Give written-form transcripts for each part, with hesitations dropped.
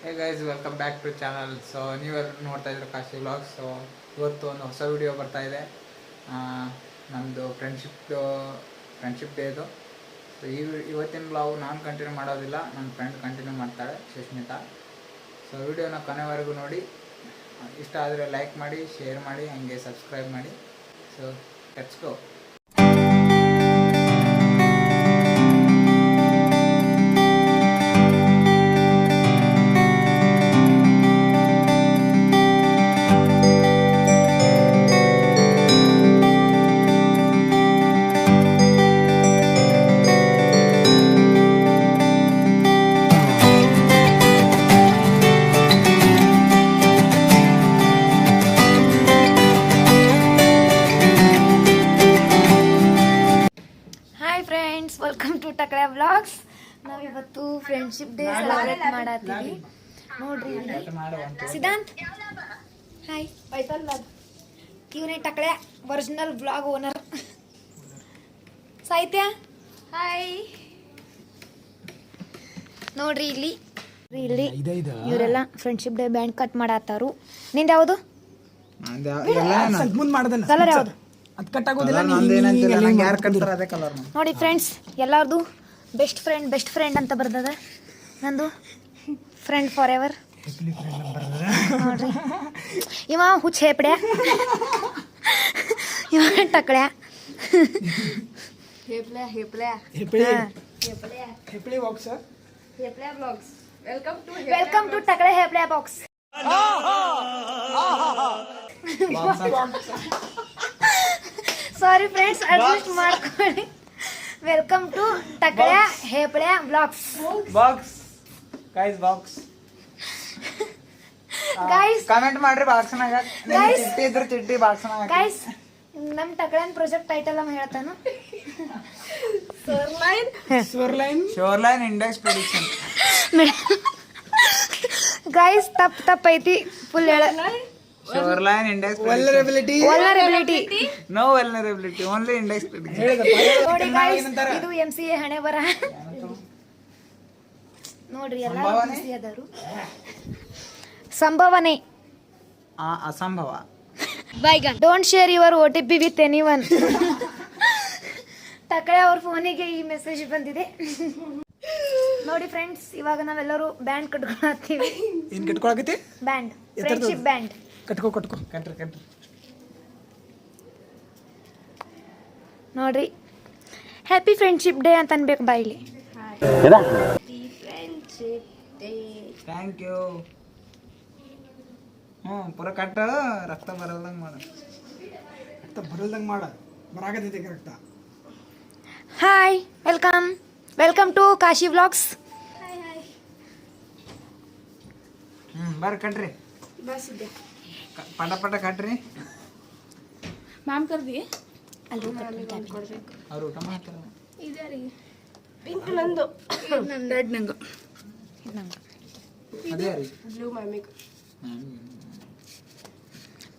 Hey guys welcome back to channel. So ನೀವೆಲ್ಲರೂ ನೋಡ್ತಾ ಇದ್ರು ಕಾಶಿ ವ್ಲಾಗ್ಸ್. ಸೊ ಇವತ್ತು ಒಂದು ಹೊಸ ವಿಡಿಯೋ ಬರ್ತಾ ಇದೆ. ನಮ್ಮದು ಫ್ರೆಂಡ್ಶಿಪ್ ಡೇದು. ಸೊ ಇವತ್ತಿನ ವ್ಲಾಗ್ ನಾನು ಕಂಟಿನ್ಯೂ ಮಾಡೋದಿಲ್ಲ, ನನ್ನ ಫ್ರೆಂಡ್ ಕಂಟಿನ್ಯೂ ಮಾಡ್ತಾಳೆ, ಸುಷ್ಮಿತಾ. ಸೊ ವಿಡಿಯೋನ ಕೊನೆವರೆಗೂ ನೋಡಿ. ಇಷ್ಟ ಆದರೆ ಲೈಕ್ ಮಾಡಿ, ಶೇರ್ ಮಾಡಿ, ಹಾಗೆ ಸಬ್ಸ್ಕ್ರೈಬ್ ಮಾಡಿ. So let's go. Welcome to Takale vlogs. ನಾವಿವತ್ತು ಫ್ರೆಂಡ್ಶಿಪ್ ಡೇ ಸೆಲೆಬ್ರೇಟ್ ಮಾಡತ್ತೀವಿ ನೋಡ್ರಿ. ಸಿದ್ಧಾಂತ್ ಹಾಯ್. ಇವನೇ Takale original vlog owner. Sahitya hi. ನೋಡ್ರಿ ಇಲ್ಲಿ ಇವರೆಲ್ಲ ಫ್ರೆಂಡ್ಶಿಪ್ ಡೇ ಬ್ಯಾಂಡ್ ಕಟ್ ಮಾಡತ್ತಾರು. ನಿಂದ ಯಾವುದು ಕಲರ್ ಯಾವುದು? ನೋಡಿ ಫ್ರೆಂಡ್ಸ್, ಎಲ್ಲಾರ್ದು ಬೆಸ್ಟ್ ಫ್ರೆಂಡ್ ಅಂತ ಬರ್ತದ. ನಂದು ಫ್ರೆಂಡ್ ಫಾರ್ ಎವರ್. ನೋಡ್ರಿ ಇವ ಹುಚ್ಚ ಹೇಪಡ್ಯ, ಇವ ಟಕಳ್ಯ. ವೆಲ್ಕಮ್ ಟು ಟಕಳೆ ಹೇಪ್ಲೆ ಬಾಕ್ಸ್. ಸಾರಿ ಫ್ರೆಂಡ್ಸ್, ಅಡ್ಜಸ್ಟ್ ಮಾಡ್ಕೊಳ್ಳಿ. ವೆಲ್ಕಮ್ ಟು ಟಕಳ್ಯ ಹೇಪಳ್ಯ ಬ್ಲಾಗ್ಸ್. ಗೈಸ್ ಕಾಮೆಂಟ್ ಮಾಡ್ರಿ ಬಾಕ್ಸ್ನಾಗ. ಚಿಟ್ಟಿ ಬಾಕ್ಸ್ನಾಗ. ಗೈಸ್ ನಮ್ ಟಕಳ್ಯನ್ ಪ್ರಾಜೆಕ್ಟ್ ಟೈಟಲ್ ಅಮ್ಮ ಹೇಳ್ತಾನು. ಶೋರ್ಲೈನ್ ಇಂಡೆಕ್ಸ್ ಪ್ರೆಡಿಕ್ಷನ್. ಗೈಸ್ ತಪ್ಪ ಐತಿ ಫುಲ್ ಹೇಳ. Shoreline index vulnerability no vulnerability, only index prediction. ನೋಡಿ ಗೈಸ್, ಇದು MCA ಹಣೆ ಬರ. ನೋಡ್ರಿ ಎಲ್ಲ MCA ಅದಾರು. ಸಂಭವನೆ ಅಸಂಭವ. ಬೈಗನ್. Don't share your OTP with anyone. Takale ಅವ್ರ ಫೋನಿಗೆ ಈ ಮೆಸೇಜ್ ಬಂದಿದೆ. ನೋಡಿ ಫ್ರೆಂಡ್ಸ್, ಇವಾಗ ನಾವೆಲ್ಲರೂ ಬ್ಯಾಂಡ್ ಕಟ್ಕೊಳತ್ತೀವಿ. ಏನ್ ಕಟ್ಕೊಳಕತ್ತಿ? Band, friendship band. ಕಟ್ಕೋ ಕಟ್ರಿ. ನೋಡ್ರಿ, ಹ್ಯಾಪಿ ಫ್ರೆಂಡ್ಶಿಪ್ ಡೇ ಅಂತ ಅನ್ಬೇಕು ಬಾಯಿಲಿ. Thank you. ಪೂರ ಕಟ್ಟ. ರಕ್ತ ಬರಲ್ದಂಗೆ ಮಾಡ. ಬರಾಗತೈತೆ ರಕ್ತ. Hi, welcome to Kashi vlogs. ಬರ್ರಿ ಕಟ್ರಿ. ಪಟ ಕಟ್ರಿ. ಮ್ಯಾಮ್ ಕರ್ದಿ ಅವ್ರು ಊಟ ಮಾಡ್ತಾರ. ಪಿಂಕ್ ನಂದು, ರೆಡ್ ನಂದು, ಅದೇ ರೀ ಬ್ಲೂ ಮ್ಯಾಮಿಗೆ.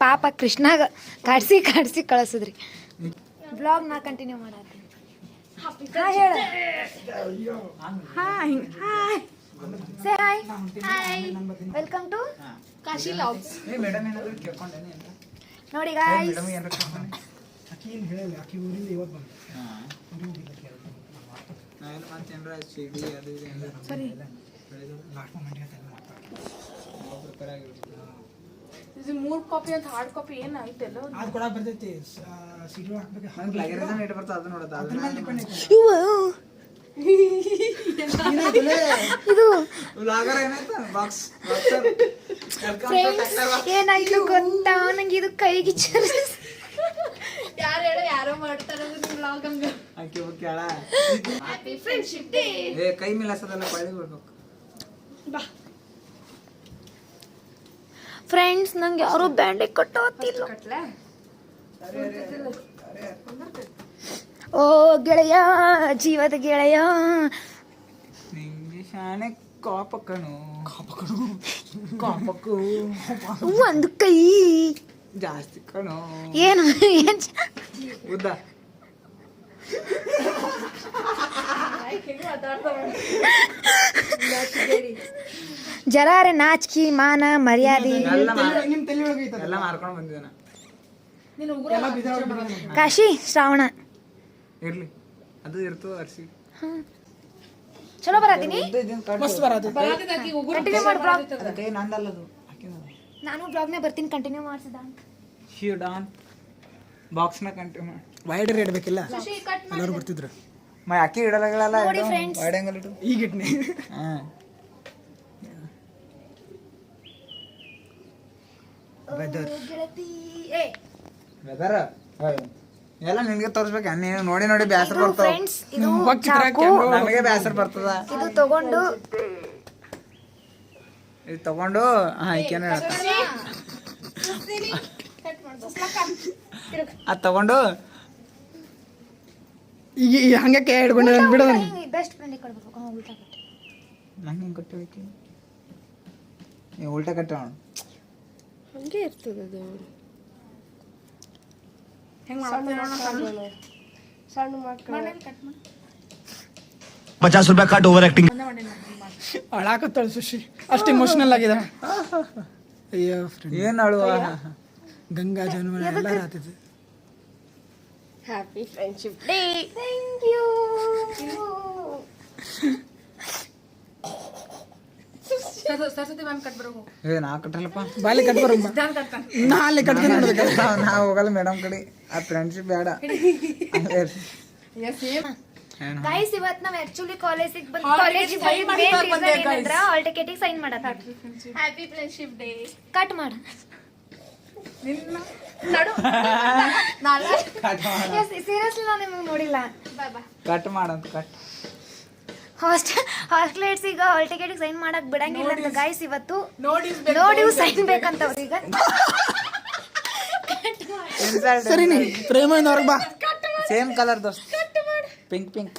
ಪಾಪ ಕೃಷ್ಣಾಗ ಕಾಡ್ಸಿ ಕಳಿಸಿದ್ರಿ. ಬ್ಲಾಗ್ ನಾ ಕಂಟಿನ್ಯೂ ಮಾಡತ್ತೀನಿ. ಹಾಯ್ ಹೇಳ. Hi say hi. Welcome to Kashi vlogs. Madam ಏನಾದ್ರು ಕೇಳ್ಕೊಂಡೇನೆ ಅಂತ ನೋಡಿ ಗಾಯ್ಸ್. ಮೇಡಮ್ ಏನಾದ್ರು ಕೇಳ್ಕೊಂಡೆ. ಆಕಿ ಊರಿಂದ ಇವತ್ತು ಬಂದು ನಾನು ಮತ್ತೇನ್ರ ಸಿಡಿ ಅದು ಇದು ಏನಾದ್ರು ಸರಿ ಲಾಸ್ಟ್ ಮೂಮೆಂಟ್ಗೆ ಪ್ರಿಪೇರ್ ಆಗಿರ್ತೀವಿ. ಇದು 3 ಕಾಪಿ ಅಂತ ಹಾರ್ಡ್ ಕಾಪಿ ಏನು ಐತೆಲ್ಲ ಅದು ಕೊಡಕ್ಕೆ ಬರ್ತೈತಿ. ಸಿಡಿ ಹಾಕ್ಬೇಕು. ನಂಗೆ ಪ್ಲಾಗರಿಸಮ್ ಇಟ್ಟು ಬರ್ತದೆ, ಅದು ನೋಡೋದು. ಅದ್ರ ಮೇಲೆ ಡಿಪೆಂಡ್ ಐತಿ. ಇದು ವ್ಲಾಗರ್ ಏನಾಯ್ತು? ಬಾಕ್ಸ್ ಏನಾಯ್ತು ಗೊತ್ತಾ, ನಂಗೆ ಇದು ಕೈಗೆ ಯಾರೋ ಮಾಡ್ತಾರ ವ್ಲಾಗ್ ಹಂಗ. ಹಾಕಿ ಕೇಳ. Happy friendship day. ಕೈ ಮಿಲಾಸದಲ್ಲ ಕೊಳ್ಳಿ ಬಿಡ್ಬೇಕು. ಬಾ ಫ್ರೆಂಡ್ಸ್, ನಂಗೆ ಯಾರು ಬ್ಯಾಂಡೇ ಕಟ್ಟೋತಿಲ್ಲ. ಕಟ್ಲೆ ಓ ಗೆಳೆಯ, ಜೀವದ ಗೆಳೆಯ, ನಿಂಗೆ ಶಾಣೆ ಕಾಪಕ್ಕನು ಒಂದು ಕೈ ಜಾಸ್ತಿ ಕಣು. ಏನು ಉದ್ದ ಜರಾರೆ ನಾಚಿಕೆ ಮಾನ ಮರ್ಯಾದೆ ನಿಮ್ಮ ತಲೆ ಒಳಗೆ ಐತದ ಎಲ್ಲ ಮಾರ್ಕೊಂಡು ಬಂದಿದ್ದಾನೆ. ನೀನು ಉಗುರ ಎಲ್ಲ ಬಿದ್ದಾವ ಕಾಶಿ ಶ್ರಾವಣ ಇರ್ಲಿ ಅದು ಇರ್ತು ಅರ್ಸಿ. ಚಲೋ ಬರತ್ತೀನಿ ಮಸ್ತ್ ಬರತ್ತೆ ಬರಾತಿದಾಕಿ ಉಗುರ ಕಂಟಿನ್ಯೂ ಮಾಡಿ ಬ್ಲಾಗ್. ಅದಕ್ಕೆ ನಂದಲ್ಲದು ನಾನು ಬ್ಲಾಗ್ನೇ ಬರ್ತೀನಿ ಕಂಟಿನ್ಯೂ ಮಾಡ್ಸಿದ ಅಂತ. ಶೀಟ್ ಆನ್ ಬಾಕ್ಸ್ನ ಕಂಟಿನ್ಯೂ ಮಾಡಿ. ವೈಡ್ ರೇಟ್ ಬೇಕಿಲ್ಲ ಸುಶಿ ಕಟ್ ಮಾಡಿ ಎಲ್ಲರೂ ಬರ್ತಿದ್ರು ಮ ಅಕ್ಕಿ ಇಡಲಾಗಲ್ಲ ನೋಡಿ friends. ವೈಡ್ ಆಂಗಲ್ ಇಟ್ಟು. ಈಗ ಇಟ್ನಿ ಹಾಂ ಗೆಳತಿ ಏ ವೆದರ್ ಎಲ್ಲ ನಿನಗೆ ತೋರಿಸ್ಬೇಕು. ನೀನು ನೋಡಿ ನೋಡಿ ಬೇಸರ ಇದು ಬರ್ತಾವ. ಫ್ರೆಂಡ್ಸ್ ಇದು ಚಾಕು ನಮಗೆ ಬೇಸರ ಬರ್ತದ. ಇದು ತಗೊಂಡು ಇದು ತಗೊಂಡು ಈಕೇನು ಹೇಳ್ತಾರೆ ಅದು ತಗೊಂಡು ಈಗ ಹಂಗೆ ಕೈ ಹಿಡ್ಕೊಂಡು ಬಿಡೋದು ಬೆಸ್ಟ್ ಫ್ರೆಂಡ್ ಕೊಡ್ಬೇಕು. ಉಲ್ಟಾ ಕೊಟ್ಟು ನಂಗೆ ಹೆಂಗೆ ಕಟ್ಟಬೇಕು? ನೀವು ಉಲ್ಟಾ ಕಟ್ಟ ಹಂಗೆ ಇರ್ತದೆ ಅದು. ಹೆಂಗ್ ಮಾಡ್ತೀನಿ ನೋಡೋಣ. ಸಣ್ಣ ಮಾಡ್ಕೊಂಡು ಕಟ್ ಮಾಡಿ 50 रुपया कट ओवर एक्टिंग ಅಳಾಕತ್ತಾಳ ಸುಶಿ ಅಷ್ಟು ಇಮೋಷನಲ್ ಆಗಿದೆ. ಅಯ್ಯೋ ಫ್ರೆಂಡ್ ಏನು ಅಳುವ? ಗಂಗಾ ಜನ್ಮ ಎಲ್ಲ ರಾತಿದೆ. Happy friendship day. Thank you. Saraswati ma'am cut ಬರೋದು. ನಾ ಕಟ್ಟಲ್ಲಪ್ಪ. ಬಾಲಿ ಕಟ್ಬರಮ್ಮ ಜಾನ್ ಕಟ್ತಾನೆ. ನಾಳೆ ಕಟ್ಕೊಂಡು ನೋಡ್ಬೇಕು. ನಾ ಹೋಗಲ್ಲ ಮೇಡಮ್ ಕಡೆ. ಆ ಫ್ರೆಂಡ್ಶಿಪ್ ಬೇಡ. ಏನು ಗೈಸ್ ಇವತ್ತು ನಾವು ಆಕ್ಚುಲಿ ಕಾಲೇಜಿಗೆ ಬಂದು Hall ಕಾಲೇಜಿಗೆ ticket sign ಮಾಡಿ ಬಂದೆ, guys. ಹಾಲ್ ಟಿಕೆಟಿಗೆ ಸೈನ್ ಮಾಡತ್ತ. Happy friendship day. ಕಟ್ ಮಾಡು. ನಿನ್ನ ನಡು ನಾಳೆ ಸೀರಿಯಸ್ಲಿ ನಾನು ನಿಮಗೆ ನೋಡಿಲ್ಲ. ಬಾಯ್ ಬಾಯ್. ಕಟ್ ಮಾಡಂತ ಕಟ್. ಹಾಸ್ಟೆಲೇಟ್ಸ್ ಈಗ ಹಾಲ್ ಟಿಕೆಟಿಗೆ ಸೈನ್ ಮಾಡಕ್ ಬಿಡಂಗಿಲ್ಲ ಅಂತ ಗೈಸ್ ಇವತ್ತು. ನೋಡಿ ನೋಡಿ ಸೈನ್ ಬೇಕಂತ ಅವ್ರೀಗ. ಸರಿ ನೀ ಪ್ರೇಮದಿಂದ ಹೊರಗೆ ಬಾ. ಸೇಮ್ ಕಲರ್ ದೋಸ್ತ್. ಪಿಂಕ್ ಪಿಂಕ್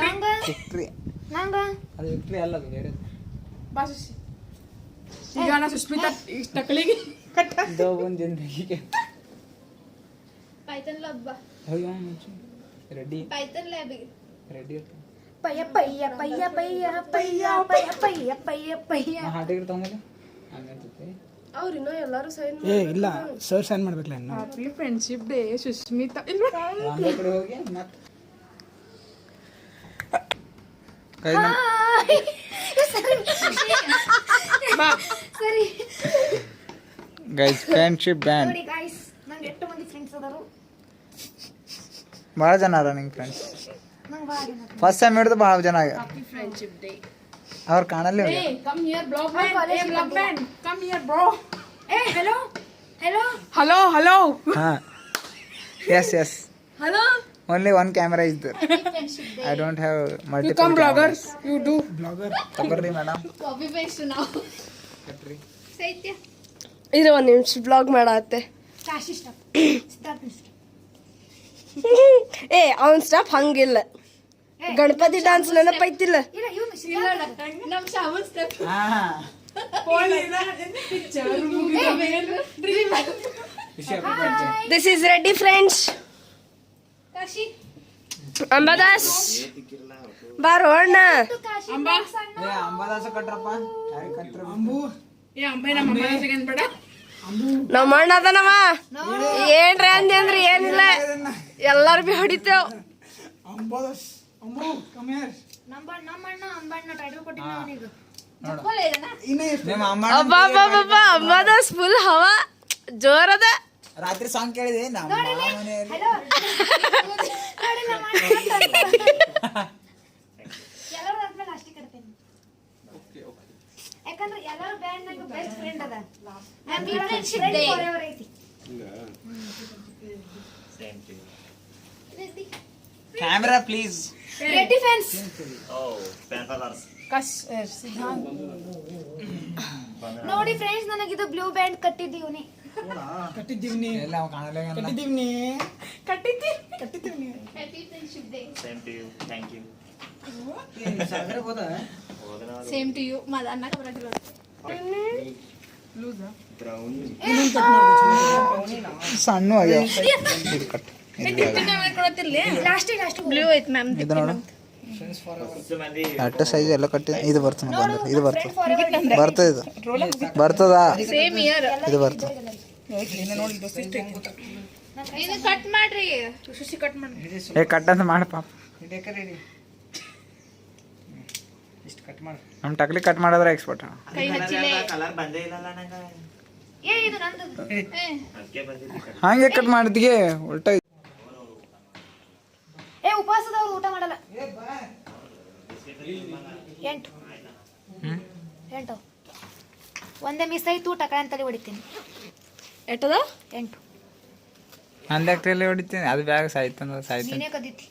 ನಂಗ ವಿಕ್ಟ್ರಿ. ನಂಗ ಅದು ವಿಕ್ಟ್ರಿ ಅಲ್ಲ, ಅದು ಬೇರೆ. ಬಾ ಸುಶಿ. ಈಗ ನಾ ಸುಸ್ಮಿತಾ ಟಕಲಿಗೆ ಕಟ್ಟ. दो बूंद जिंदगी के ಪೈಥಾನ್ ಲಬ್ ಬಾ. Ready python lab ready. ಪಯ್ಯ ಪಯ್ಯ ಪಯ್ಯ ಪಯ್ಯ ಪಯ್ಯ ಪಯ್ಯ ಪಯ್ಯ ಪಯ್ಯ ಪಯ್ಯ. ಹಾಟಿಗೆ ತಗೊಂಬಲ್ಲ ಹಂಗಂತೈತಿ. ಅವ್ರು ಇನ್ನೂ ಎಲ್ಲರೂ ಸೈನ್ ಏ ಇಲ್ಲ ಸರ್ ಸೈನ್ ಮಾಡ್ಬೇಕಲ್ಲ ಇನ್ನು. Happy friendship day Susmita. ಇಲ್ಲ ರಾಂಬೆ ಕಡೆ ಹೋಗಿ ಮತ್ತೆ ಕೈ ಬಾ. ಸರಿ ಗೈಸ್ ಫ್ರೆಂಡ್ಶಿಪ್ ಬ್ಯಾಂಡ್. ನೋಡಿ ಗೈಸ್ ನಂಗೆ ಎಷ್ಟು ಮಂದಿ ಫ್ರೆಂಡ್ಸ್ ಅದಾರು. ಭಾಳ ಜನ ಅದ ನಿಂಗೆ ಫ್ರೆಂಡ್ಸ್. ನಂಗೆ ಭಾಳ ಜನ ಫಸ್ಟ್ ಟೈಮ್ ಹಿಡಿದು ಭಾಳ ಜನ ಆಗ್ಯಾರ. Happy friendship day. ಅವ್ರು ಕಾಣಲ್ಲೇ Hey, come here, blog man. college Hey, blog man. Come here, bro. ಏ ಹೆಲೋ ಹೆಲೋ Hello, hello. ಹಾಂ yes yes Hello. Only one camera is there. I don't have You multiple come, bloggers. You do. Blogger ತಗೊಳ್ರಿ madam. Copy paste now. ಕಟ್ರಿ. ಸೈತ್ಯ. ಇದು ಒಂದು ನಿಮಿಷ blog ಮಾಡತ್ತೆ. Kashi stop stop stop. ಏ ಅವನ್ ಸ್ಟಾಪ್ ಹಂಗಿಲ್ಲ. ಗಣಪತಿ ಡಾನ್ಸ್ ನೆನಪೈತಿಲ್ಲ. ಇಲ್ಲ ಇವನು ನಮ್ ಶಾವನ್ ಸ್ಟೆಪ್. ಹಾಂ This is ready, friends. Kashi Ambadas ಬಾರೋ ಅಣ್ಣ. ಕಾಶಿ ಏ ಅಂಬಾದಾಸ ಕಟ್ರಪ್ಪ. ಯಾರಿಗೆ ಕಟ್ರ? ಅಂಬು ನಮ್ಮ ಅಣ್ಣ ಅದನವ. ಏನ್ರಿ ಅಂದ್ರಿ ಏನಿಲ್ಲ, ಎಲ್ಲಾರು ಬಿ ಹೊಡಿತೇವ್. ಅಂಬಾದಸ್ ಅಂಬು ಕಮ್ಯಾರ್ ನಮ್ಮ ಅಣ್ಣ ಅಂಬಣ್ಣ ಟೈಟಲ್ ಕೊಟ್ಟಿಲ್ಲ ಅವನಿಗೆ. ಇನ್ನೇ ಎಷ್ಟು ನಿಮ್ಮ ಅಮ್ಮ ಅಬ್ಬಾ ಅಂಬಾದಾಸ್ ಫುಲ್ ಹವಾ ಜೋರದ. ರಾತ್ರಿ ಸಾಂಗ್ ಕೇಳಿದೆ ನಮ್ಮ ಮನೆಯಲ್ಲಿ. ಹೆಲೋ ನೋಡಿ ನಮ್ಮ ಅಣ್ಣ ಎಲ್ಲರೂ ಆದ್ಮೇಲೆ ಅಷ್ಟೇ ಕಟ್ತೇನೆ. ಯಾಕಂದ್ರೆ ಎಲ್ಲರೂ ಬ್ಯಾಂಡ್ ನಾಗ ಬೆಸ್ಟ್ ಫ್ರೆಂಡ್ ಅದ. ಹ್ಯಾಪಿ ಫ್ರೆಂಡ್ಶಿಪ್ ಡೇ ಫಾರೆವರ್ ಐತಿ. Camera please. ರೆಡಿ ಫ್ಯಾನ್ಸ್ ನೋಡಿ ಫ್ರೆಂಡ್ಸ್, ನನಗಿದು ಬ್ಲೂ ಬ್ಯಾಂಡ್ ಕಟ್ಟಿದ್ದೀವಿ. ಕಟ್ಟಿದ್ದೀವಿ ನೀ ಎಲ್ಲ ಅವ ಕಾಣಲ್ಲ. ಕಟ್ಟಿದ್ದೀವಿ ನೀ ಕಟ್ಟಿದ್ದೀವಿ ನೀ. Happy friendship day. Same to you. ಮದ ಅನ್ನಕ ಬರದಿಲ್ಲ. ಸಣ್ಣ ಆಗ್ಯಾವ. ಇದು ಕಟ್. ಲಾಸ್ಟಿಗೆ ಬ್ಲೂ ಐತ್ ಮ್ಯಾಮ್. ಇದು ನೋಡು ಅಟ್ಟ ಸೈಜ್ ಎಲ್ಲ ಕಟ್ಟಿ ಇದು ಬರ್ತದೆ ಬಂದ್ರೆ ಇದು ಬರ್ತದೆ ಬರ್ತದೆ ಇದು ಬರ್ತದ ಇದು ಬರ್ತದೆ ಇದು ಕಟ್ ಮಾಡ್ರಿ ಕಟ್ ಮಾಡಿ ಏ ಕಟ್ ಅಂತ ಮಾಡ ಪಾಪ ಇಷ್ಟು ಕಟ್ ಮಾಡಿ ನಮ್ಮ ಟಕ್ಲಿ ಕಟ್ ಮಾಡಿದ್ರೆ ಎಕ್ಸ್ಪರ್ಟ್ ಕೈ ಹಚ್ಚಿಲೆ ಏ ಇದು ನಂದು ಹಂಗೆ ಕಟ್ ಮಾಡಿದ್ಗೆ ಉಲ್ಟಾ ಏ ಉಪವಾಸದವ್ರು ಊಟ ಮಾಡಲ್ಲ 8 ಒಂದೇ ಮಿಸ್ ಆಯ್ತು ಟಕಳ ಅಂತಲೇ ಹೊಡಿತೀನಿ ಎಟ್ಟದ 8 ಅಂದಾಕ್ಟಲ್ಲಿ ಹೊಡಿತೀನಿ ಅದು ಬ್ಯಾಗ ಸಾಯ್ತಂದ ಸಾಯ್ತು ನೀನೇ ಕದೀತಿ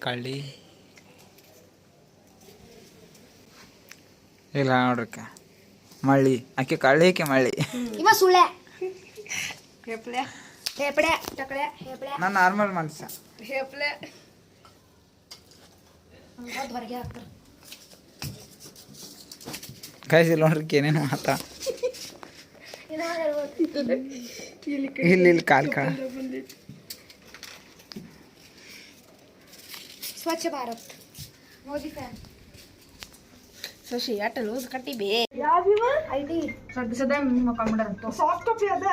ಕಳ್ಳಿ ಇಲ್ಲ ನೋಡ್ರಕ್ಕ ಮಳ್ಳಿ ಆಕೆ ಕಳ್ಳಿ ಆಕೆ ಮಳ್ಳಿ ಇವ ಸುಳ್ಳೆ ಹೇಪಡೆ ಟಕಳೆ ಹೇಪಡೆ ನಾನು ನಾರ್ಮಲ್ ಮನುಷ್ಯ ಹೇಪ್ಲೆ ಹೊರಗೆ ಹಾಕ್ತಾರೆ ಗೈಸ್ ಇಲ್ಲಿ ನೋಡ್ರಿ ಏನೇನು ಮಾತಾ ಇಲ್ಲಿ ಕಾಲ್ ಕಾಳ ಸ್ವಚ್ಛ ಭಾರತ್ ಮೋದಿ ಫ್ಯಾನ್ ಶಶಿ ಅಟ್ಟ ಲೂಸ್ ಕಟ್ಟಿ ಬೇ ಐಟಿ ಸಾಫ್ಟ್ ಕಾಪಿ ಅದ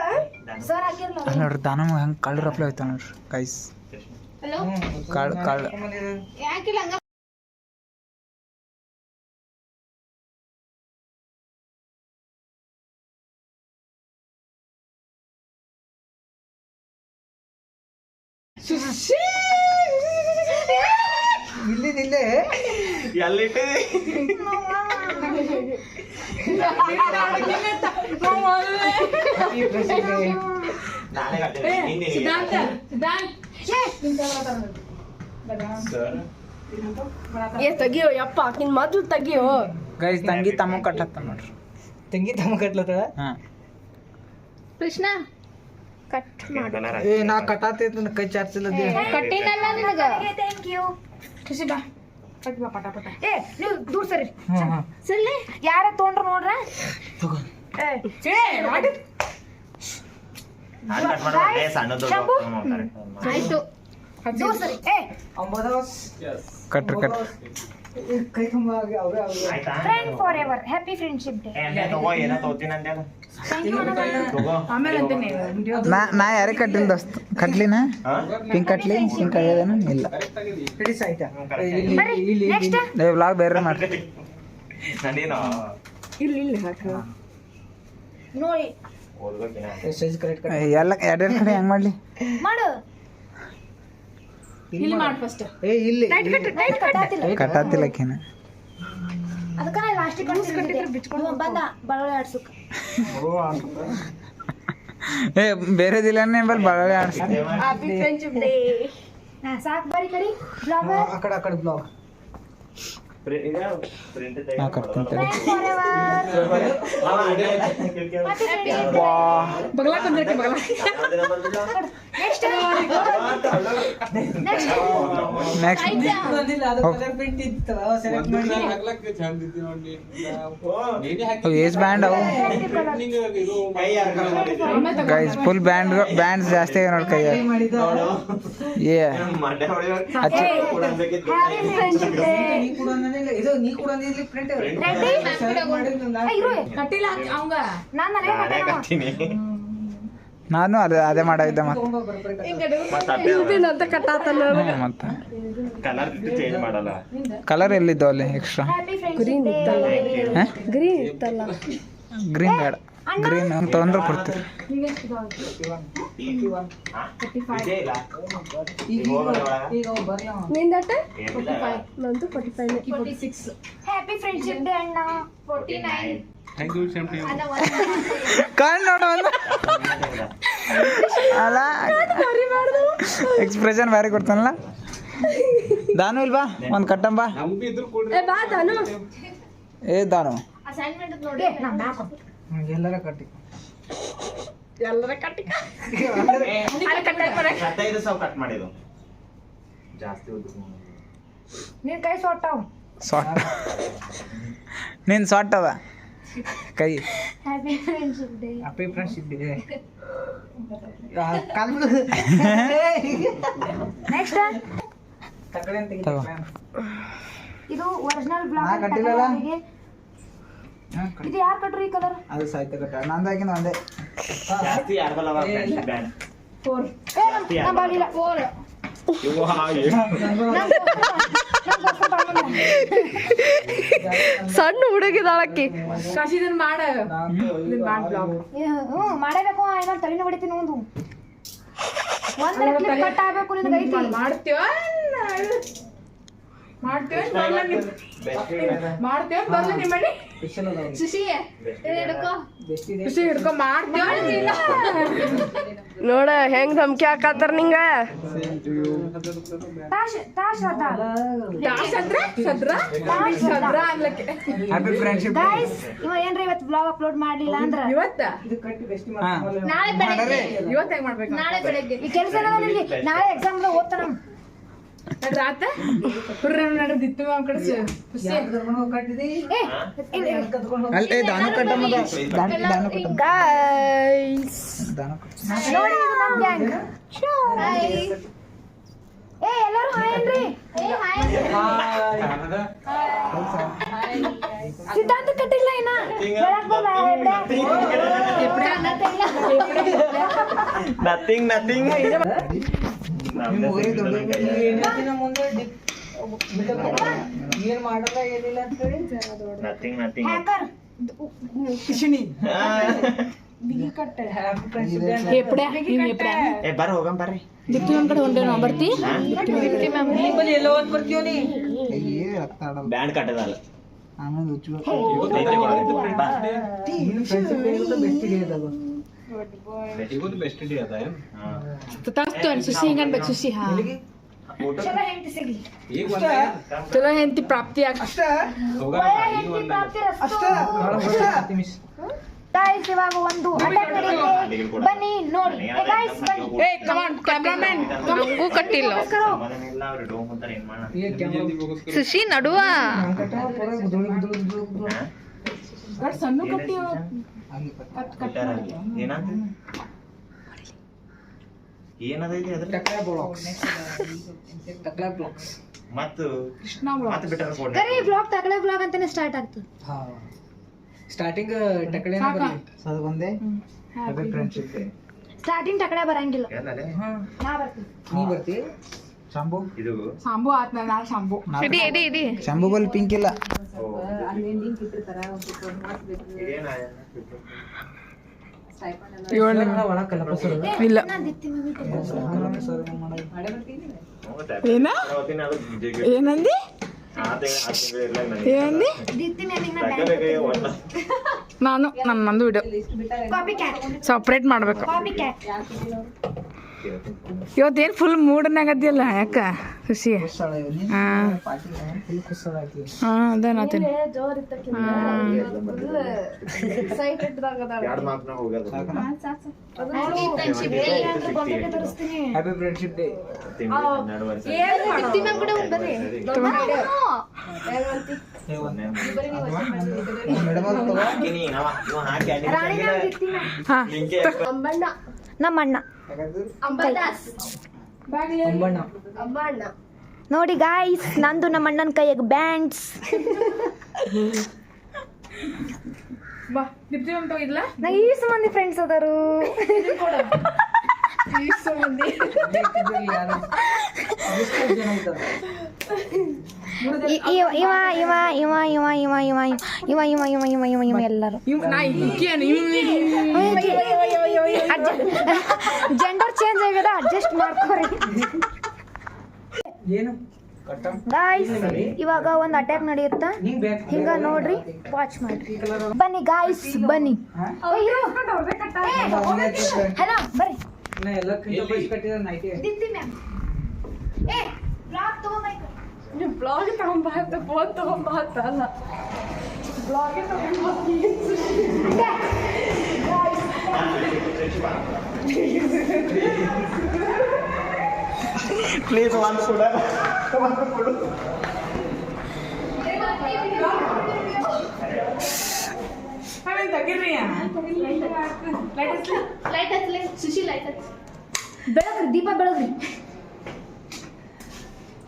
ಸರ್ ಹಾಕಿರ್ಲ ಅಲ್ಲಿ ನೋಡ್ರಿ ದಾನಮ್ಮ ಹಂಗೆ ಕಳ್ಳು ರಪ್ಲೆ ಹೋಯ್ತಾವ ನೋಡ್ರಿ ಗೈಸ್ ಹಲೋ ಕಾಳು ಯಾಕಿಲ್ಲ ಹಂಗ ಇಲ್ಲೇ ಏ ತೆಗಿಯೋ ಯಪ್ಪ ನಿನ್ ಮೊದ್ಲು ತೆಗಿಯೋ ಗೈಸ್ ತಂಗಿ ತಮ್ಮ ಕಟ್ಟತ್ತ ನೋಡ್ರಿ ತಂಗಿ ತಮ್ಮ ಕಟ್ಲತ್ತಳ ಹಾ ಕೃಷ್ಣ ಕಟ್ ಮಾಡು ಏ ನಾ ಕಟ್ಟಾತೈತ ಕೈ ಚಾರ್ಸಿಲ್ಲ ಕಟ್ಟಿನಲ್ಲ ನಿನಗ ಥ್ಯಾಂಕ್ ಯು ಖುಷಿ ಬಾ ಕಟ್ ಬಾ ಪಟ ಪಟ ಏ ನೀವು ದೂರ ಸರಿ ಸರಿ ಯಾರ ತೊಗೊಂಡ್ರ ನೋಡ್ರ ಆಯ್ತು ದೂರ ಸರಿ ಏ ಕಟ್ರಿ ಕೈ ತುಂಬ ಅವ್ರೆ friend for ever happy friendship day ನಾ ಯಾರಿಗೆ ಕಟ್ಟಿಲ್ಲ ದೋಸ್ತ್ ಕಟ್ಲಿನ ಪಿಂಕ್ ಕಟ್ಲಿ ಪಿಂಕ್ ಕಳಿಯೋದೇನು ಇಲ್ಲ ಹಿಡಿಸ್ ಆಯ್ತಾ ನೆಕ್ಸ್ಟ್ ವ್ಲಾಗ್ ಬೇರೆ ಮಾಡ್ರಿ ಇಲ್ಲಿ ಹಾಕು ನೋಡಿ ಸೈಜ್ ಕರೆಕ್ಟ್ ಎಲ್ಲ ಎರಡೆರಡು ಕಡೆ ಹೆಂಗ್ ಮಾಡ್ಲಿ ಮಾಡು ಇಲ್ಲಿ ಮಾಡು ಫಸ್ಟ್ ಏ ಇಲ್ಲಿ ಟೈಟ್ ಕಟ್ಟಾತಿಲ್ಲ ಕಟ್ಟಾತಿಲ್ಲಕ್ಕೇನ ಅದಕ್ಕ ಲಾಸ್ಟಿಗೆ ಕಟ್ಟಿದ್ರು ಬಂದ ಬಳಳೆ ಆಡ್ಸಕ್ ಏ ಬೇರೆ ದಿಲ್ಲನೇ ಬಲ್ ಬರಳೆ ಆಡ್ಸ್ತೀನಿ ಹ್ಯಾಪಿ ಫ್ರೆಂಡ್ಶಿಪ್ ಡೇ ಸಾಕ್ ಬರಿ ಕಡಿ ಬ್ಲಾಗ್ ಆ ಕಡೆ ಬ್ಲಾಗ್ ನಾ ಕಟ್ತೀನಿ ಫ್ರೆಂಡ್ ಫಾರ್ ಎವರ್ ಬಗಲಾ ಬಂದಕ್ಕೆ ಬಗಲಾ ನೆಕ್ಸ್ಟ್ ನೆಕ್ಸ್ಟ್ ಬಂದಿಲ್ಲ ಅದು ಕಲರ್ ಪ್ರಿಂಟ್ ಇತ್ತಲ್ಲ ಸೆಲೆಕ್ಟ್ ಮಾಡಿ ಏಸ್ ಬ್ಯಾಂಡ್ ಅವು ಗೈಸ್ ಫುಲ್ ಬ್ಯಾಂಡ್ಸ್ ಜಾಸ್ತಿ ಆಗಿ ನೋಡಿ ಕೈಯಾಗ ಏ ಹ್ಯಾಪಿ ಫ್ರೆಂಡ್ಶಿಪ್ ಡೇ ನೀ ಕೂಡ ಅಂದಿಲ್ಲ ಇದು ನೀ ಕೂಡ ಅಂದಿಲ್ಲ ಪ್ರಿಂಟ್ ಇರು ಕಟ್ಟಿಲ್ಲ ಅವಂಗ ನಾನು ನನಗೆ ಕಟ್ಟೆ ನಾನು ಅದೇ ಮಾಡಿದ್ದೆ ಅಂತ ಕಟ್ಟಾತಲ್ಲ ಮತ್ತೆ ಕಲರ್ ಚೇಂಜ್ ಮಾಡಲ್ಲ ಕಲರ್ ಎಲ್ಲಿದ್ದಾವ ಅಲ್ಲಿ extra happy friendship day green ಇತ್ತಲ್ಲ ಗ್ರೀನ್ ಬೇಡ ಗ್ರೀನ್ ಅಂತ ತೊಂದ್ರೆ ಕೊಡ್ತೀರಿ ಈಗ ಬರ್ಲ ನಿಂದಟ 45 ನಂದು 46 ಹ್ಯಾಪಿ ಫ್ರೆಂಡ್ಶಿಪ್ ಡೇ ಅಣ್ಣ 49 ಕಣ್ ನೋಡ ಅಲ್ಲ ಎಕ್ಸ್ಪ್ರೆಷನ್ ಬಾರಿ ಕೊಡ್ತಾನಲ್ಲ ದಾನು ಇಲ್ವಾ ಒಂದ್ ಕಟ್ಟಂಬ ಏ ಬಾ ತಾನು ಏ ದಾನು ಅಸೈನ್ಮೆಂಟ್ ನೋಡಿ ನಾನು ನಾಕು ಎಲ್ಲರ ಕಟ್ಟಿ ಎಲ್ಲರ ಕಟ್ಟಿ ಹತ್ತೈದು ಸಾವಿರ ಕಟ್ ಮಾಡಿದ್ದು ಜಾಸ್ತಿ ನಿನ್ ಕೈ ಸೊಟ್ಟಾವ್ ಸಾಟ್ ನೀನ್ ಸಾಟ್ ಅದ ಕೈ happy friendship day happy friendship day call next ತಕಡೆ ಅಂತ ತಗೋ. ಇದು ಒರಿಜಿನಲ್ ನಾ ಕಟ್ಟಿಲ್ಲಲ್ಲ? ಬ್ಲಾಕ್ ಇದು ಯಾರು ಕಟ್ರಿ ಈ ಕಲರ್ ಅದು ಸಾಹಿತ್ಯ ಕಟ್ಟ ನಂದಾಗಿನ ಒಂದೇ ಜಾಸ್ತಿ ಯಾರ್ದಲ್ಲವ ಫ್ರೆಂಡ್ಶಿಪ್ ಬ್ಯಾಂಡ್ ನಾ ಬಾಲಿಲ್ಲ ಸಣ್ಣ ಹುಡುಗಿದಾಳಕ್ಕಿ ಮಾಡಬೇಕು ಏನಾದ್ರು ತಲೆನ ಹೊಡಿತೀನಿ ಒಂದು ಒಂದ್ ಕ್ಲಿಪ್ ಕಟ್ ಆಗ್ಬೇಕು ನಿನ್ಗೆ ಐತಿ ನೋಡ ಹೆಂಗ್ ಧಮ್ಕಿ ಹಾಕತ್ತಾರ ನಿಂಗ ಹ್ಯಾಪಿ ಫ್ರೆಂಡ್ಶಿಪ್ ಗೈಸ್ ಇವ ಏನ್ರ ಇವತ್ತು ಬ್ಲಾಗ್ ಅಪ್ಲೋಡ್ ಮಾಡ್ಲಿಲ್ಲ ಅಂದ್ರ ಇದು ಕಟ್ಟಿ ಬೆಸ್ಟ್ ನಾಳೆ ಬೆಳಗ್ಗೆ ನಾಳೆ ಬೆಳಗ್ಗೆ ಈ ಕೆಲಸ ನಾಳೆ ಎಕ್ಸಾಮ್ ಓದ್ತಾನ ಕಟ್ಟಿದಿ ಅಲ್ಲೇ ದಾನು ಕಟ್ಟ ದಾನು ಕಟ್ಟ ಗೈಸ್ ದಾನು ಕಟ್ಟ ನೋಡಿ ಇದು ನಮ್ ಗ್ಯಾಂಗ್ ಏ ಎಲ್ಲರೂ ಹಾಯ್ ಅನ್ರಿ ಸಿದ್ಧಾಂತ ಕಟ್ಟಿಲ್ಲ ಇನ್ನ ನಥಿಂಗ್ ನಥಿಂಗ್ ಮುಂದೆ ಏನ್ ಮಾಡಲ್ಲ ಏನಿಲ್ಲ ಅಂತ ಹೇಳಿ ನಥಿಂಗ್ ನಥಿಂಗ್ ಹ್ಯಾಕರ್ ಏ ಬರ್ರಿ ಹೋಗಂ ಬರ್ರಿ ಎಲ್ಲ ಓದ್ ಬರ್ತೀವ ನೀ ರಕ್ತ ಆಡಲ್ಲ ಬ್ಯಾಂಡ್ ಕಟ್ಟದಲ್ಲ ಆಮೇಲೆ ಉಚ್ಚಬೇಕು ಬೆಸ್ಟ್ ಡೇ ಅದ ಚಲೋ ಹೆಂಡತಿ ಸಿಗ್ಲಿ ಚಲೋ ಹೆಂಡತಿ ಪ್ರಾಪ್ತಿ ಗೈಸ್ ಇವಾಗ ಒಂದು ಅಟ್ಯಾಕ್ ನಡೆಯುತ್ತೆ ಬನ್ನಿ ನೋಡಿ ಗೈಸ್ ಬನ್ನಿ ನಮಗೂ ಕಟ್ಟಿಲ್ಲ ಸುಶಿ ನಡುವ ಸಣ್ಣ ಕಟ್ಟಿ ಏನದೈತಿ ಅದ್ರ ಮತ್ತು ಬಿಟ್ಟಾರ ಕರೆ ಬ್ಲಾಗ್ ತಗಳೆ ಬ್ಲಾಗ್ ಅಂತಾನೆ ಸ್ಟಾರ್ಟ್ ಆಗ್ತದೆ ಸ್ಟಾರ್ಟಿಂಗ್ ಟಕಳೆ ಅದೊಂದೇ ಹ್ಯಾಪಿ ಫ್ರೆಂಡ್ಶಿಪ್ ಡೇ ಸ್ಟಾರ್ಟಿಂಗ್ ತಗಳೆ ಬರಂಗಿಲ್ಲ ನಾ ಬರ್ತೀನಿ ನೀ ಬರ್ತಿ ಶಂಭು ಇದು ಶಾಂಬು ಆತ್ನ ನಾ ಶಾಂಬು ಇಡಿ ಇಡಿ ಇಡಿ ಶಂಭು ಬಲ್ ಪಿಂಕ್ ಇಲ್ಲ ಒಳ ಕಲಪಸರು ಇಲ್ಲ ನಾ ದಿತ್ತಿ ಮಮ್ಮಿ ಏನ ಏನಂದಿ ಏನಂದಿ ದಿತ್ತಿ ಮಮ್ಮಿ ನಾ ನಾನು ನಂದು ವಿಡಿಯೋ ಕಾಪಿ ಕ್ಯಾಟ್ ಸಪ್ರೇಟ್ ಮಾಡ್ಬೇಕು ಕಾಪಿ ಕ್ಯಾಟ್ ಇವತ್ತೇನು ಫುಲ್ ಮೂಡನಾಗದ್ದಿಲ್ಲ ಯಾಕ ಖುಷಿ ಹಾಂ ಅದ ನಾತೇನು ತೋರಿಸ್ತೀನಿ ಹ್ಯಾಪಿ ಫ್ರೆಂಡ್ಶಿಪ್ ಡೇ ದಿತ್ತಿ ಮ್ಯಾಮ್ ಕೂಡ ಒಂದು ಬರ್ರಿ ರಾಣಿ ಮ್ಯಾಮ್ ದಿತ್ತಿ ಮ್ಯಾಮ್ ಹಾಂ ನಮ್ಮ ಅಣ್ಣ ಅಂಬಣ್ಣ ನೋಡಿ ಗಾಯ್ಸ್ ನಂದು ನಮ್ಮ ಅಣ್ಣನ ಕೈಯಾಗ ಬ್ಯಾಂಡ್ಸ್ ಬಾ ದಿಪ್ತಿ ಮ್ಯಾಮ್ ತಗೋಗಿದ್ಲ ನಂಗೆ ಈಸು ಮಂದಿ ಫ್ರೆಂಡ್ಸ್ ಅದಾರು ಇವ ಇವ ಇವ ಇವ ಇವ ಇವ ಇವ ಇವ ಇವ ಇವ ಇವ ಇವ ಇವ ಎಲ್ಲರೂ ಜೆಂಡರ್ ಚೇಂಜ್ ಆಗ್ಯದ ಅಡ್ಜಸ್ಟ್ ಮಾಡ್ಕೋರಿ ಏನು ಗಾಯ್ಸ್ ಇವಾಗ ಒಂದು ಅಟ್ಯಾಕ್ ನಡೆಯುತ್ತಾ ಹಿಂಗ ನೋಡ್ರಿ ವಾಚ್ ಮಾಡ್ರಿ ಬನ್ನಿ ಗಾಯ್ಸ್ ಬನ್ನಿ ಹಲೋ ಬರ್ರಿ ನಾ ಎಲ್ಲಕ್ಕಿಂತ ಬೆಸ್ಟ್ ಕಟ್ಟಿದ ನೈಟಿ ದಿತ್ತಿ ಮ್ಯಾಮ್ ಏ ಬ್ಲಾಗ್ ತಗೋಬೇಕು ಬ್ಲಾಗ್ ತಗೊಂಬಾರ್ದು ಫೋನ್ ತಗೊಂಬಾರ್ದಲ್ಲ ಪ್ಲೀಸ್ ಒಂದು ಸುಡ ಕೊಡು ಬೆಳಗ್ರಿ ದೀಪ ಬೆಳಗ್ರಿ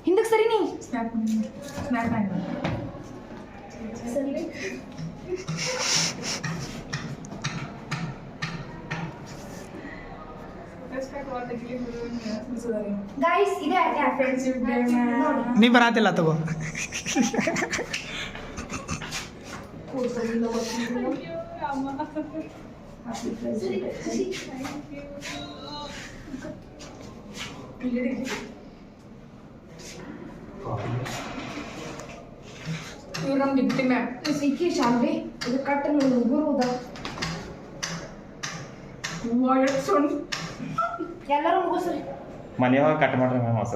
ಹಿಂದಕ್ಕೆ ಸರಿ ನೀ ಗೈಸ್ ಇದೆ ನೀ ಬರಾತಿಲ್ಲ ತಗೋ ಇವ್ರು ನಮ್ಮ ಡಿಪ್ಟಿ ಮ್ಯಾಮ್ ಸಿಕ್ಕಿ ಶಾಲ್ವಿ ಇದು ಕಟ್ಟ ಹುಡುಗರು ಎಲ್ಲರೂ ಮುಗಿಸ್ರಿ ಮನೆಯೊಳಗೆ ಕಟ್ ಮಾಡ್ರಿ ಮ್ಯಾಮ್ ಹೊಸ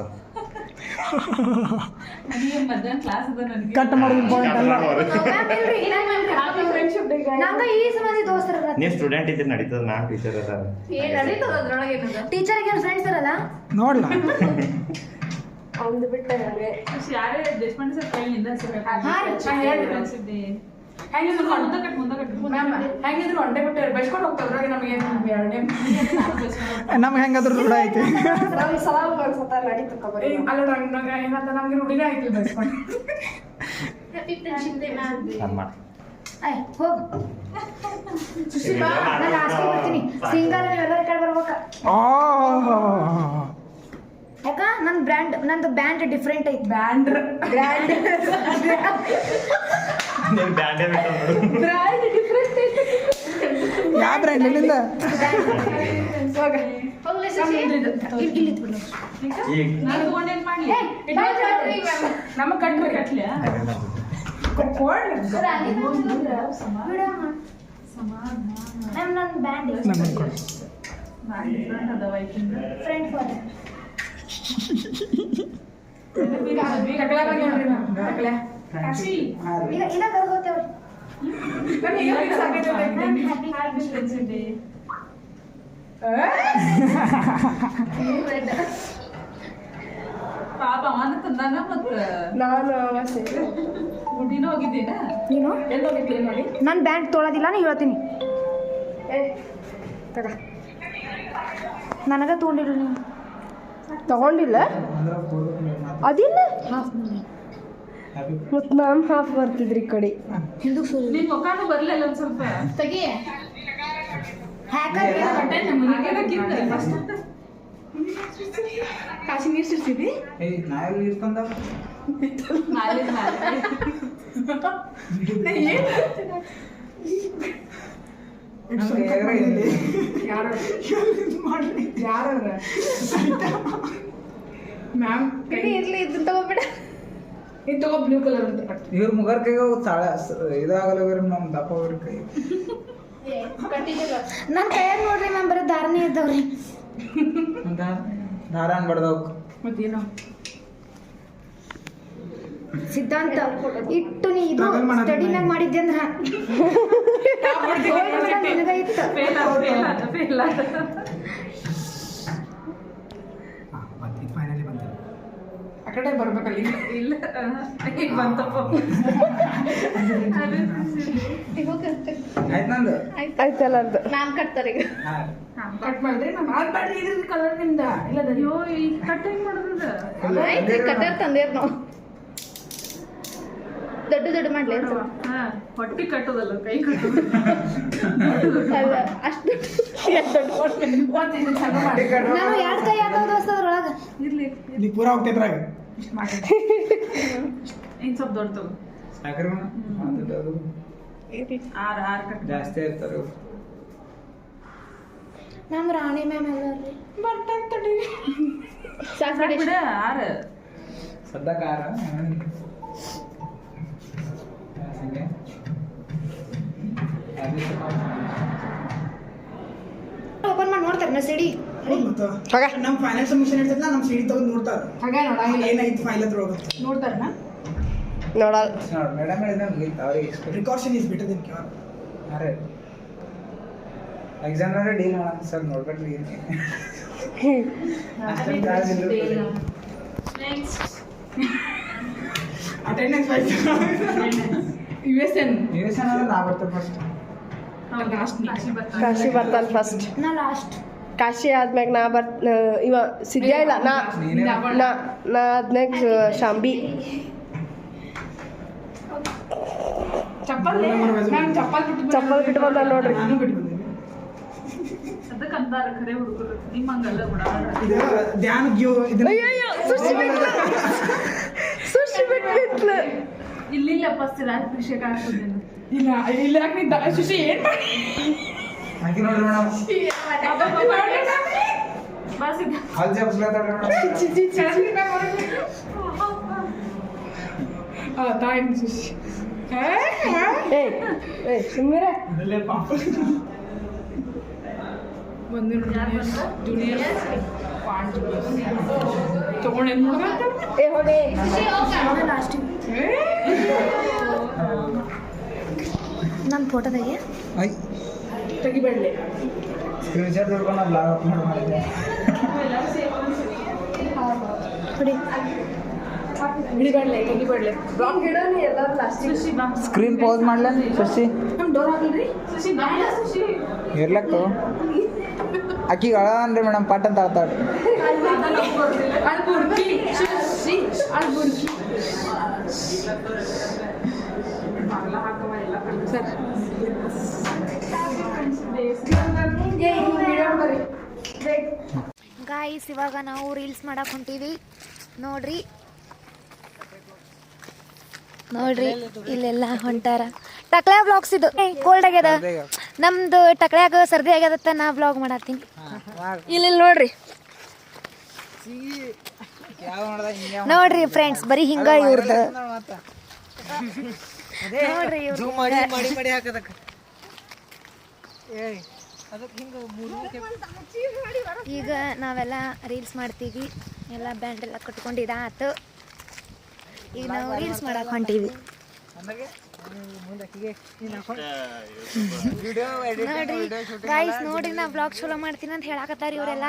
ಕಟ್ ಮಾಡೋದು ಇಂಪಾರ್ಟೆಂಟ್ ಅಲ್ಲ ನಂಗ ಈ ಸಂಬಂಧಿ ದೋಸ್ತರ ನೀವು ಸ್ಟೂಡೆಂಟ್ ಇದ್ರೆ ನಡೀತದ ನಾನು ಟೀಚರ್ ಅದ ಟೀಚರ್ಗೆ ಏನು ಫ್ರೆಂಡ್ಸ್ ಇರಲ್ಲ ನೋಡ್ಲ ಅವ್ನು ಬಿಟ್ಟ ಯಾರೇ ದೇಶಪಾಂಡೆ ಸರ್ ಕೈಲಿಂದ ಹೆಂಗಿದ್ರು ಒಂಟೆ ಬಿಟ್ಟು ಬೆಳ್ಕೊಂಡು ಹೋಗ್ತಾರ ನಮಗೆ ನಮ್ಗೆ ಹೆಂಗಾದ್ರೂ ರೂಢ ಐತಿ ಅಲ್ಲ ಏನಂತ ನಮ್ಗೆ ರೂಢಿನೇ ಆಯ್ತಿಲ್ಲ ಬೆಳ್ಸ್ಕೊಂಡು ಹೋಗ್ ನಾನು ಲಾಸ್ಟಿಗೆ ಬರ್ತೀನಿ ಸಿಂಗಲ್ ನೀವೆಲ್ಲ ಈ ಕಡೆ ಬರ್ಬೇಕ ಯಾಕ ನನ್ನ ಬ್ರ್ಯಾಂಡ್ ನಂದು ಬ್ಯಾಂಡ್ ಡಿಫ್ರೆಂಟ್ ಐತಿ ಬ್ಯಾಂಡ್ ನೀವು ಬ್ಯಾಂಡೇ ಬಿಟ್ಟು ಬ್ರ್ಯಾಂಡ್ ಡಿಫ್ರೆಂಟ್ ಐತಿ ಯಾವ ಬ್ರ್ಯಾಂಡ್ ಎಲ್ಲಿಂದ ಇಲ್ಲಿ ಬಿಡು ಈಗ ನಾನು ತಗೊಂಡೇನ್ ಮಾಡ್ಲಿ ನಮ್ಮ ಕಟ್ಲಿ ನನ್ನ ಬ್ಯಾಂಡ್ ಫ್ರೆಂಡ್ ಫಾರ್ ಇಲ್ಲ ಬರ್ಗೋತೇವ್ರಿ ಪಾಪ ಅವನ ತಂದಾನ ಮತ್ತ ನಾನು ಗುಡ್ಡಿನೂ ಹೋಗಿದ್ದೀನ ನೀನು ಎಲ್ಲಿ ಹೋಗಿದ್ದೆ ನೋಡಿ ನನ್ನ ಬ್ಯಾಂಡ್ ತೊಳೋದಿಲ್ಲ ನಾನು ಹೇಳ್ತೀನಿ ತಗ ನನಗ ತೊಗೊಂಡಿರು ನೀನು ತಗೊಂಡಿಲ್ಲ ಅದಿಲ್ಲ ಮತ್ ಮ್ಯಾಮ್ ಹಾಫ್ ಬರ್ತಿದ್ರಿ ಕಡೆ ಹಿಂದಕ್ಕೆ ಸರಿ ನಿನ್ ಮುಖಾನು ಬರ್ಲಿಲ್ಲ ಒಂದ್ ಸ್ವಲ್ಪ ತೆಗಿ ಹ್ಯಾಕರ್ ಕಾಶಿ ನೀರ್ ಸಿರ್ಸಿದಿ ನಾಯಲ್ಲಿ ಇರ್ಕೊಂಡ ನಾಳೆ ಮ್ಯಾಮ್ ಇರ್ಲಿ ಇದನ್ನ ತಗೋಬೇಡ ಇದು ತಗೋ ಬ್ಲೂ ಕಲರ್ ಅಂತ ಇವ್ರ ಮುಗರ್ ಕೈಗೆ ತಾಳ ಇದಾಗಲ್ಲ ಇವ್ರ ನಮ್ಮ ದಪ್ಪ ಇವ್ರ ಕೈ ನನ್ನ ಕೈಯಾಗ ನೋಡ್ರಿ ಮ್ಯಾಮ್ ಬರೀ ದಾರನೇ ಇದ್ದವ್ರಿ ದಾರ ಅನ್ಬಾರ್ದವ್ ಮತ್ತೇನೋ ಸಿದ್ಧಾಂತ ಇಟ್ಟು ನೀ ಇದು Travel ಮಾಡೋದು ಸ್ಟಡಿ ಮ್ಯಾಗ ಮಾಡಿದ್ದೆ ಅಂದ್ರ ನಿನಗ ಇತ್ತು ಫೇಲ್ ಆತ ಮತ್ತೆ ಫೈನಲಿ ಬಂತ ಆ ಕಡೆ ಬರ್ಬೇಕಲ್ಲ ಇಲ್ಲ ಈಗ ಬಂತಪ್ಪ ಆಯ್ತು ನಂದು ಆಯ್ತಲ್ಲ ಅದು ಮ್ಯಾಮ್ ಕಟ್ತಾರೆ ಈಗ ಕಟ್ ಮಾಡಿದ್ರಿ ನಾನು ಮಾಡ್ಬಾರ್ದು ಇದ್ರ ಕಲರ್ನಿಂದ ಇಲ್ಲ ಅಯ್ಯೋ ಈ ಕಟ್ ಹೆಂಗ್ ಮಾಡೋದು ಕಟ್ಟರ್ ತಂದೇರ್ ನಾವು ದೊಡ್ಡ ದೊಡ್ಡ ಮಾಡ್ಲಿ ಹೊಟ್ಟಿ ಕಟ್ಟೋದಲ್ಲ ಕೈ ಕಟ್ಟೋದು ಅಲ್ಲ ಅಷ್ಟು ನಾನು ಎರಡು ಕೈ ಹಾಕೋ ದೋಸ್ತ ಅದ್ರೊಳಗ ಇರ್ಲಿ ನೀ ಪೂರಾ ಹೋಗ್ತೈತ್ರಾಗ ಇನ್ ಸ್ವಲ್ಪ ದೊಡ್ಡ ತಗೋ ಸಾಕ್ರಿ ಅದು ಆರ್ ಕಟ್ ಜಾಸ್ತಿ ಇರ್ತಾರೆ ಇವ್ರು ನಮ್ಮ ರಾಣಿ ಮ್ಯಾಮ್ ಅಲ್ರಿ ಬರ್ತಾನೆ ತಡಿ ಸಾಕು ಬಿಡ ಆರ್ ಸದ್ಯಕ್ಕೆ ಆರ ಓಪನ್ ಮಾಡಿ ನೋಡ್ತಾರೆ ನಾ ಸಿಡಿ ನಮ್ಮ ಫೈನಲ್ ಸಬ್ಮಿಷನ್ ಇರ್ತೈತಲ್ಲ ನಮ್ಮ ಸಿಡಿ ತಗೊಂಡು ನೋಡ್ತಾರೆ ಹಾಗೆ ನೋಡಂಗಿಲ್ಲ ಏನೈತಿ ಫೈಲ್ ಹತ್ರ ಹೋಗುತ್ತೆ ನೋಡ್ತಾರನ ನೋಡಲ್ಲ ನೋಡಿ ಮೇಡಮ್ ಹೇಳಿದ್ರೆ ಮುಗೀತು ಅವ್ರಿಗೆ precaution is better then cure ಅರೆ ಎಕ್ಸಾಮ್ನಾಗ ಡೀಲ್ ಮಾಡೋಣ ಸರ್ ನೋಡ್ಬೇಡ್ರಿ ಅಟೆಂಡೆನ್ಸ್ USN ನ್ಯೂಸ್ ಏನಾದ್ರು ನಾ ಬರ್ತೇವೆ ಫಸ್ಟ್ ಲಾಸ್ಟ್ ಕಾಶಿ ಬರ್ತಾನೆ ಫಸ್ಟ್ ನಾ ಲಾಸ್ಟ್ ಕಾಶಿ ಆದ್ಮ್ಯಾಗ ಇವ ಸಿದ್ಯಾ ಇಲ್ಲ ನಾ ಆದ್ಮ್ಯಾಗ ಶಾಂಬಿ. ಚಪ್ಪಲ್ ಬಿಟ್ಟು ಬಂದ ನೋಡ್ರಿ. ನಾನು ಬಿಟ್ಟು ಬಂದಿನಿ. ಅದಕ್ಕೆ ಅಂದಾರ ಖರೆ ಹುಡುಗರು ನಿಮ್ಮಂಗಲ್ಲ ಬಿಡ ಇದು ಧ್ಯಾನ ಗ್ಯೂ ಇದನ್ನ ಅಯ್ಯಯ್ಯೋ ಸುಶಿ ಬಿಟ್ಲು. ಇಲ್ಲಿಲ್ಲ ಪಸ್ತಿ ರಾಜಾಭಿಷೇಕ ಆಗ್ತದೇನು ಇಲ್ಲ ಇಲ್ಲ ಯಾಕೆ ಸುಶಿ ಏನ್ ಮಾಡಿ ಹಾಕಿ ನೋಡ್ರಿ ಮೇಡಮ್. ಹಾಲ್ ತಾಯಿ ಸುಶಿ ಸುಮ್ಮನೆ ಇದಲ್ಲೇ ಪಾಪ ಬಂದು ಜೂನಿಯರ್ ತಗೊಂಡೇನ್ ಹೋಗಿ ನನ್ನ ಫೋಟೋದಾಗೆ ತೆಗಿಬೇಡ್ಲಿ ಸ್ಕ್ರೀನ್ ಶಾಟ್ ನೋಡ್ಕೊಂಡು ಬ್ಲಾಗ್ ಅಪ್ಲೋಡ್ ಮಾಡಿದ್ದೆ. ನೋಡಿ ಹಿಡಿಬೇಡ್ಲೆ ತೆಗಿಬೇಡ್ಲೆ ಬ್ಲಾಗ್ ಹಿಡೋನಿ ಎಲ್ಲರೂ ಲಾಸ್ಟಿಗೆ. ಸುಶಿ ಬಾ ಸ್ಕ್ರೀನ್ ಪೌಸ್ ಮಾಡ್ಲ ಶಶಿ ನಮ್ ಡೋರ್ ಹಾಕಿಲ್ರಿ ಸುಶಿ ಬಾಯ ಸುಶಿ ಇರ್ಲಕ್ಕು ಅಕ್ಕಿಗೆ ಅಳ ಅಂದ್ರೆ ಮೇಡಮ್ ಪಾಟ್ ಅಂತ ಆಡ್ತಾಡ್ರಿ. ಅಲ್ಬುರ್ಕಿ ಸುಶಿ ಅಲ್ಬುರ್ಕಿ ಸರ್ ಗಾಯ್ಸ್ ಇವಾಗ ನಾವು ರೀಲ್ಸ್ ಮಾಡಕ್ ಹೊಂಟೀವಿ. ನೋಡ್ರಿ ಇಲ್ಲೆಲ್ಲ ಹೊಂಟಾರ. ಟಕ್ಳ್ಯಾ ಬ್ಲಾಗ್ಸ್ ಇದು ಕೋಲ್ಡ್ ಆಗ್ಯದ ನಮ್ದು ಟಕ್ಳ್ಯಾಗ ಸರ್ದಿ ಆಗ್ಯದತ್ತ ನಾ ಬ್ಲಾಗ್ ಮಾಡತ್ತೀನಿ. ಇಲ್ಲಿ ನೋಡ್ರಿ ನೋಡ್ರಿ ಫ್ರೆಂಡ್ಸ್ ಬರೀ ಹಿಂಗ ಇವ್ರದ್ದು ನೋಡ್ರಿ ಈಗ ನಾವೆಲ್ಲ ರೀಲ್ಸ್ ಮಾಡ್ತೀವಿ. ಎಲ್ಲ ಬ್ಯಾಂಡ್ ಎಲ್ಲ ಕಟ್ಕೊಂಡಿದ ಆತು. ಈಗ ನಾವು ರೀಲ್ಸ್ ಮಾಡಕ್ ಹೊಂಟೀವಿ. ನೋಡ್ರಿ ಗೈಸ್ ನೋಡ್ರಿ ನಾ ಬ್ಲಾಗ್ ಚಲೋ ಮಾಡ್ತೀನಿ ಅಂತ ಹೇಳಾಕತ್ತಾರ ಇವರೆಲ್ಲ.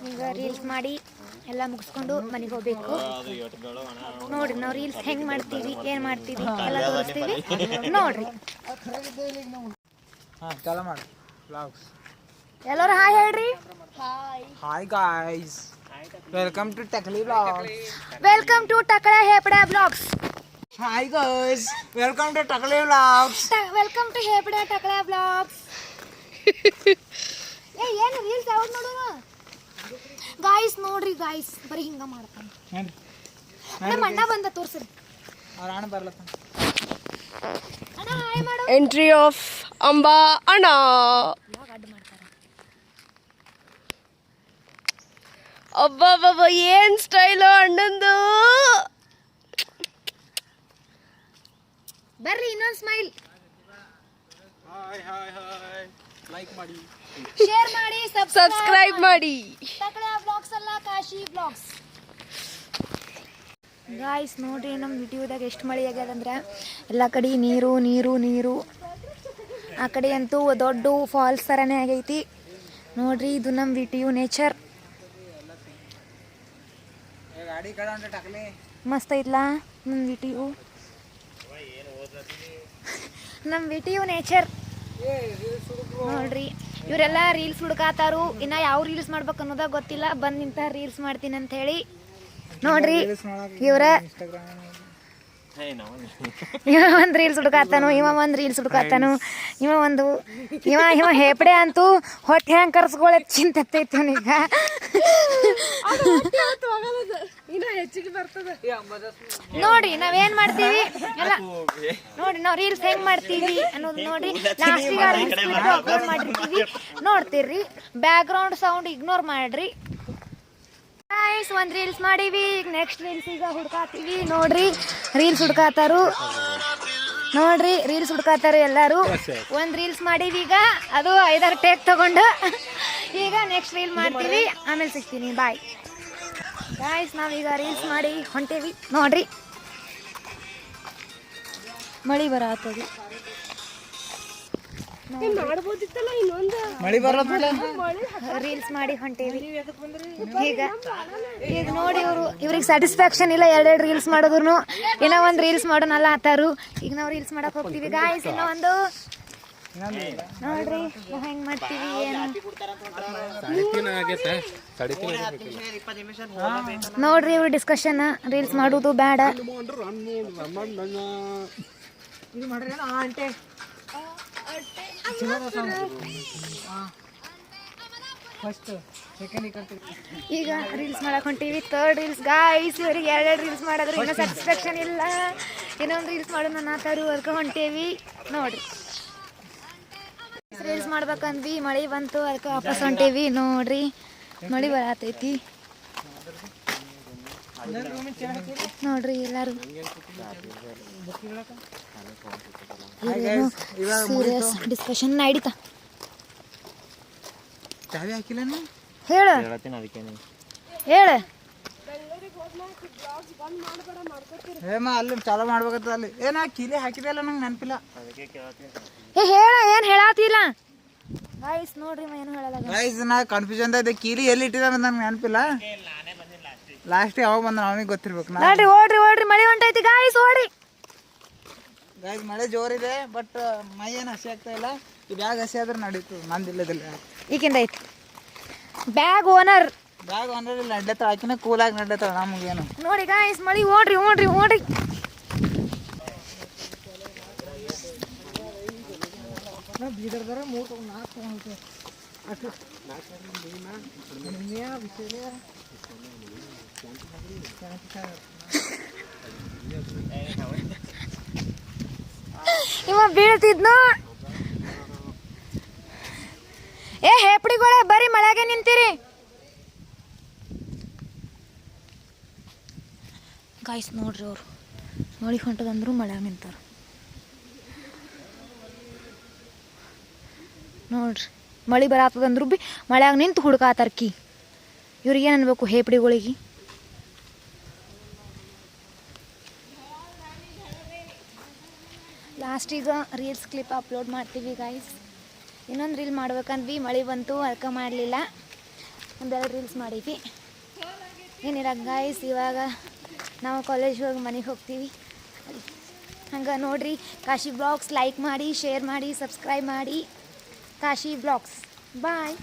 ಈಗ ರೀಲ್ಸ್ ಮಾಡಿ ಎಲ್ಲ ಮುಗಿಸ್ಕೊಂಡು ಮನೆಗೆ ಹೋಗ್ಬೇಕು. ನೋಡ್ರಿ ನಾವು ರೀಲ್ಸ್ ಹೆಂಗ್ ಮಾಡ್ತೀವಿ ಏನ್ ಮಾಡ್ತೀವಿ ಎಲ್ಲ ತೋರಿಸ್ತೀವಿ ನೋಡ್ರಿ. ಚಾಲ ಮಾಡಿ ಬ್ಲಾಗ್ಸ್. ಎಲ್ಲರೂ ಹಾಯ್ ಹೇಳ್ರಿ. ಹಾಯ್ ಗಾಯ್ಸ್, ವೆಲ್ಕಮ್ ಟು ಟಕ್ಲಿ ಬ್ಲಾಗ್ಸ್. ವೆಲ್ಕಮ್ ಟು ಟಕ್ಳ್ಯಾ ಹೇಪಡ್ಯಾ blogs. Hi guys, welcome to ಟಕ್ಲಿ ಬ್ಲಾಗ್ಸ್. ವೆಲ್ಕಮ್ ಟು ಹೇಪಡ್ಯಾ ಟಕ್ಳ್ಯಾ ಬ್ಲಾಗ್ಸ್. ಏನು ರೀಲ್ಸ್ ಯಾವ್ದು ನೋಡೋಣ ಗಾಯ್ಸ್. ನೋಡ್ರಿ ಗಾಯ್ಸ್ ಬರೀ ಹಿಂಗ ಮಾಡ್ತಾನೆ. ನಮ್ಮ ಅಣ್ಣ ಬಂದ ತೋರ್ಸ್ರಿ. ಅವ್ರ ಅಣ್ಣ ಬರ್ಲತ್ತ. ಅಣ್ಣ ಹಾಯ್ ಮಾಡು. ಎಂಟ್ರಿ ಆಫ್ ಅಂಬಾ ಅಣ್ಣ. ಅಬ್ಬಬ್ಬಬ್ಬ ಏನ್ ಸ್ಟೈಲು ಅಣ್ಣಂದು. ಬರ್ರಿ ಇನ್ನೊಂದು ಸ್ಮೈಲ್. ಲೈಕ್ ಮಾಡಿ, ಶೇರ್ ಮಾಡಿ, ಸಬ್ಸ್ಕ್ರೈಬ್ ಮಾಡಿ. ಟಕ್ಳ್ಯಾ ಬ್ಲಾಗ್ಸ್ ಅಲ್ಲ ಕಾಶಿ ಬ್ಲಾಗ್ಸ್. ಗಾಯ್ಸ್ ನೋಡ್ರಿ ನಮ್ಮ ವಿಡಿಯೋದಾಗ ಎಷ್ಟು ಮಳೆ ಆಗ್ಯದಂದ್ರೆ ಎಲ್ಲ ಕಡೆ ನೀರು ನೀರು ನೀರು. ಆ ಕಡೆ ಅಂತೂ ದೊಡ್ಡ ಫಾಲ್ಸ್ ಥರನೇ ಆಗೈತಿ ನೋಡ್ರಿ. ಇದು ನಮ್ಮ ವಿಡಿಯೋ ನೇಚರ್ ಮಸ್ತ್ ಐತ್ಲಾ ನಮ್ಮ ವಿಡಿಯೋ. ನಮ್ಮ ವಿಡಿಯೋ ನೇಚರ್ ನೋಡ್ರಿ. ಇವರೆಲ್ಲ ರೀಲ್ಸ್ ಹುಡುಕಾತಾರು. ಇನ್ನು ಯಾವ ರೀಲ್ಸ್ ಮಾಡ್ಬೇಕು ಅನ್ನೋದಾಗ ಗೊತ್ತಿಲ್ಲ. ಬಂದು ನಿಂತ ರೀಲ್ಸ್ ಮಾಡ್ತೀನಿ ಅಂತ ಹೇಳಿ ನೋಡ್ರಿ. ಇವ ಒಂದು ರೀಲ್ಸ್ ಹುಡುಕಾತಾನು, ಇವ ಒಂದು ರೀಲ್ಸ್ ಹುಡುಕಾತಾನು, ಇವ ಹೇಪಡೆ ಅಂತೂ ಹೊಟ್ಟೆ ಹೆಂಗೆ ಕರ್ಸ್ಕೊಳ ಚಿಂತೈತಿ ಅವನೀಗ. ನೋಡಿ ನಾವೇನ್ ಮಾಡ್ತೀವಿ ಎಲ್ಲ ನೋಡಿ. ನಾವು ರೀಲ್ಸ್ ಹೆಂಗ್ ಮಾಡ್ತೀವಿ ಅನ್ನೋದು ನೋಡಿ. ಲಾಸ್ಟಿಗೆ ರೀಲ್ಸ್ ಅಪ್ಲೋಡ್ ಮಾಡಿರ್ತೀವಿ ನೋಡ್ತೀರ್ರಿ. ಬ್ಯಾಕ್ ಗ್ರೌಂಡ್ ಸೌಂಡ್ ಇಗ್ನೋರ್ ಮಾಡ್ರಿ. ಗೈಸ್ ಒಂದು ರೀಲ್ಸ್ ಮಾಡೀವಿ. ನೆಕ್ಸ್ಟ್ ರೀಲ್ಸ್ ಈಗ ಹುಡ್ಕಾತೀವಿ. ನೋಡ್ರಿ ರೀಲ್ಸ್ ಹುಡ್ಕಾತಾರು. ನೋಡ್ರಿ ರೀಲ್ಸ್ ಹುಡ್ಕಾತಾರು ಎಲ್ಲರೂ. ಒಂದು ರೀಲ್ಸ್ ಮಾಡೀವಿ ಈಗ. ಅದು 5-6 ಟೇಕ್ ತಗೊಂಡು ಈಗ ನೆಕ್ಸ್ಟ್ ರೀಲ್ ಮಾಡ್ತೀವಿ. ಆಮೇಲೆ ಸಿಗ್ತೀನಿ. Bye guys. ನಾವೀಗ ರೀಲ್ಸ್ ಮಾಡಿ ಹೊಂಟೇವಿ ನೋಡ್ರಿ. ಮಳಿ ಬರತ್ತದು. ಮಾಡ್ಬೋದಿತ್ತಲ್ಲ ಇನ್ನೊಂದು ಮಳಿ ಬರೋದಿಲ್ಲ. ರೀಲ್ಸ್ ಮಾಡಿ ಹೊಂಟೇವಿ ಈಗ ನೋಡಿ ಇವ್ರಿಗೆ ಸ್ಯಾಟಿಸ್ಫ್ಯಾಕ್ಷನ್ ಇಲ್ಲ, 2 ರೀಲ್ಸ್ ಮಾಡೋದ್ರು ಏನೋ ಒಂದು ರೀಲ್ಸ್ ಮಾಡೋನಲ್ಲ ಆತಾರು. ಈಗ ನಾವು ರೀಲ್ಸ್ ಮಾಡಕ್ ಹೋಗ್ತೀವಿ ಗಾಯ್ಸ್. ಇನ್ನೂ ಒಂದು ನೋಡ್ರಿ ನಾವ್ ಹೆಂಗ್ ಮಾಡ್ತೀವಿ ಏನು ನೋಡ್ರಿ. ಇವ್ರ ಡಿಸ್ಕಷನ್ ರೀಲ್ಸ್ ಮಾಡೋದು ಬೇಡ. ಈಗ ರೀಲ್ಸ್ ಮಾಡಕ್ ಹೊಂಟೀವಿ, 3rd ರೀಲ್ಸ್ ಗಾಯ್ಸ್. ಇವ್ರಿಗೆ 2 ರೀಲ್ಸ್ ಮಾಡಿದ್ರು ಇನ್ನೂ ಸ್ಯಾಟಿಸ್ಫ್ಯಾಕ್ಷನ್ ಇಲ್ಲ, ಇನ್ನೊಂದು ರೀಲ್ಸ್ ಮಾಡೋಣ ನಾತಾರು ಅದಕ್ಕೆ ಹೊಂಟೇವಿ. ನೋಡ್ರಿ ರೀಲ್ಸ್ ಮಾಡ್ಬೇಕಂದ್ವಿ, ಮಳೆ ಬಂತು ಅದಕ್ಕೆ ವಾಪಸ್ ಹೊಂಟೇವಿ. ನೋಡ್ರಿ ಮಳೆ ಬರತೈತಿ ನೋಡ್ರಿ ಎಲ್ಲಾರು ಸೀರಿಯಸ್ ಡಿಸ್ಕಷನ್ ನಡೀತಾ. ಚಾವಿ ಹಾಕಿಲ್ಲ ಹೇಳ ಹೇಳ ಹೇಮ ಅಲ್ಲಿ ಚಾಲು ಮಾಡ್ಬೇಕತ್ತ ಅಲ್ಲಿ. ಏನ ಕೀಲಿ ಹಾಕಿದೆ ಅಲ್ಲ ನಂಗೆ ನೆನಪಿಲ್ಲ. ಹೇಳ ಏನ್ ಹೇಳಾತಿಲ್ಲ ಗಾಯ್ಸ್. ನೋಡ್ರಿ ಏನು ಹೇಳಲ್ಲ ಗೈಸ್, ನಾ ಕನ್ಫ್ಯೂಷನ್ ಇದೆ. ಕೀಲಿ ಎಲ್ಲಿ ಇಟ್ಟಿದ ನಂಗೆ ನೆನಪಿಲ್ಲ. ಲಾಸ್ಟ್ ಯಾವಾಗ ಬಂದ ಅವನಿಗೆ ಗೊತ್ತಿರ್ಬೇಕು. ನೋಡ್ರಿ ಓಡ್ರಿ ಮಳೆ ಹೊಂಟೈತಿ ಗಾಯ್ಸ್, ಓಡಿ ಗೈಸ್. ಮಳೆ ಜೋರಿದೆ, ಬಟ್ ಮೈ ಏನು ಹಸಿ ಆಗ್ತಾ ಇಲ್ಲ. ಈ ಬ್ಯಾಗ್ ಹಸಿ ಆದ್ರೆ ನಡೀತು, ನಂದಿಲ್ಲದಿಲ್ಲ. ಈಗಿಂದ ಐತಿ ಬ್ಯಾಗ್ ಓನರ್. ಬ್ಯಾಗ್ ಅಂದ್ರೆ ನಡ್ಲತ್ತಾಳ, ಆಕಿನ ಕೂಲಾಗಿ ನಡ್ಲತ್ತಾಳ. ನಮಗೇನು ನೋಡಿ ಗಾಯ್ಸ್ ಮಳಿ ಓಡ್ರಿ. ಬೀದರ್ದಾರ 3-4 ಇವ ಬೀಳ್ತಿದ್ನು. ಏ ಹೇಪಡಿಗಳೇ ಬರೀ ಮಳೆಗೆ ನಿಂತೀರಿ ಗಾಯ್ಸ್. ನೋಡ್ರಿ ಅವ್ರು ಮಳಿ ಹೊಂಟದಂದ್ರು ಮಳೆಯಾಗ ನಿಂತಾರ. ನೋಡ್ರಿ ಮಳಿ ಬರತ್ತದಂದ್ರು ಬಿ ಮಳೆಯಾಗ ನಿಂತು ಹುಡ್ಕಾತಾರ ಕಿ. ಇವ್ರಿಗೆ ಏನು ಅನ್ಬೇಕು ಹೇಪಡಿಗಳಿಗೆ? ಲಾಸ್ಟಿಗೆ ರೀಲ್ಸ್ ಕ್ಲಿಪ್ ಅಪ್ಲೋಡ್ ಮಾಡ್ತೀವಿ ಗಾಯ್ಸ್. ಇನ್ನೊಂದು ರೀಲ್ ಮಾಡ್ಬೇಕಂದ್ವಿ, ಮಳೆ ಬಂತು ಅದಕ್ಕೆ ಮಾಡಲಿಲ್ಲ. 1-2 ರೀಲ್ಸ್ ಮಾಡೀವಿ. ಏನಿಲ್ಲ ಗಾಯ್ಸ್, ಇವಾಗ ನಾವು ಕಾಲೇಜ್ ಹೋಗಿ ಮನೆಗೆ ಹೋಗ್ತೀವಿ. ಹಂಗೆ ನೋಡ್ರಿ ಕಾಶಿ ಬ್ಲಾಗ್ಸ್ ಲೈಕ್ ಮಾಡಿ, ಶೇರ್ ಮಾಡಿ, ಸಬ್ಸ್ಕ್ರೈಬ್ ಮಾಡಿ. ಕಾಶಿ ಬ್ಲಾಗ್ಸ್ ಬಾಯ್.